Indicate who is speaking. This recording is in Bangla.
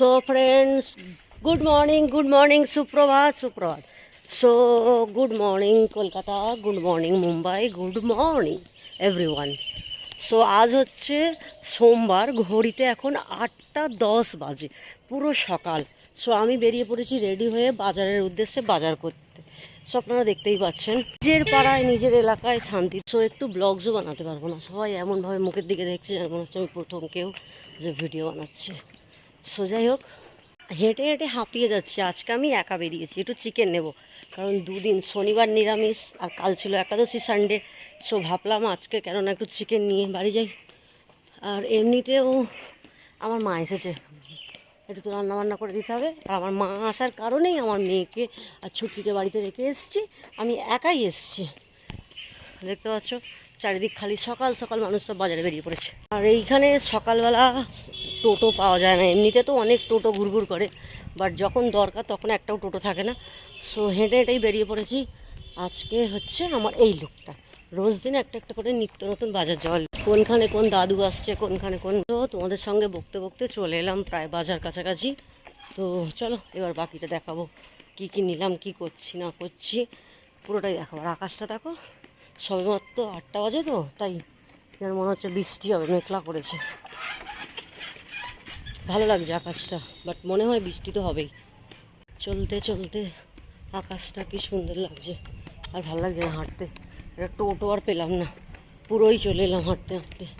Speaker 1: So friends, good morning, Suprabhat. So good morning Kolkata, good morning Mumbai, good morning everyone. So আজ হচ্ছে সোমবার, ঘড়িতে এখন 8:10 বাজে, পুরো সকাল। সো আমি বেরিয়ে পড়েছি রেডি হয়ে বাজারের উদ্দেশ্যে বাজার করতে। সো আপনারা দেখতেই পাচ্ছেন, নিজের পাড়ায় নিজের এলাকায় শান্তি। সো একটু ব্লগসও বানাতে পারবো না, সবাই এমনভাবে মুখের দিকে দেখছে যেন মনে হচ্ছে আমি প্রথম কেউ যে ভিডিও বানাচ্ছে। সো যাই হোক, হেঁটে হেঁটে হাঁপিয়ে যাচ্ছে। আজকে আমি একা বেরিয়েছি, একটু চিকেন নেব, কারণ দুদিন শনিবার নিরামিষ আর কাল ছিল একাদশী সানডে। সো ভাবলাম আজকে কেননা একটু চিকেন নিয়ে বাড়ি যাই। আর এমনিতেও আমার মা এসেছে, একটু তো রান্নাবান্না করে দিতে হবে। আর আমার মা আসার কারণেই আমার মেয়েকে আর ছুটিকে বাড়িতে রেখে এসেছি, আমি একাই এসেছি। দেখতে পাচ্ছ চারিদিক খালি, সকাল সকাল মানুষ সব বাজারে বেরিয়ে পড়েছে। আর এইখানে সকালবেলা টোটো পাওয়া যায় না, এমনিতে তো অনেক টোটো ঘুরঘুর করে, বাট যখন দরকার তখন একটাও টোটো থাকে না। সো হেঁটে হেঁটেই বেরিয়ে পড়েছি। আজকে হচ্ছে আমার এই লুকটা, রোজ দিন একটা একটা করে নিত্য নতুন বাজার যাওয়ার। কোনখানে কোন দাদু আসছে, কোনখানে কোন, তো তোমাদের সঙ্গে বকতে বকতে চলে এলাম প্রায় বাজার কাছাকাছি। তো চলো এবার বাকিটা দেখাবো, কি কি নিলাম, কি করছি না করছি, পুরোটাই দেখাবো। আর আকাশটা দেখো, সবেমাত্র 8টা বাজে, তো তাই যেন মনে হচ্ছে বৃষ্টি হবে, মেঘলা করেছে। ভালো লাগছে আকাশটা, বাট মনে হয় বৃষ্টি তো হবেই। চলতে চলতে আকাশটা কি সুন্দর লাগছে, আর ভালো লাগছে না হাঁটতে। একটা টোটো আর পেলাম না, পুরোই চলে এলাম হাঁটতে হাঁটতে।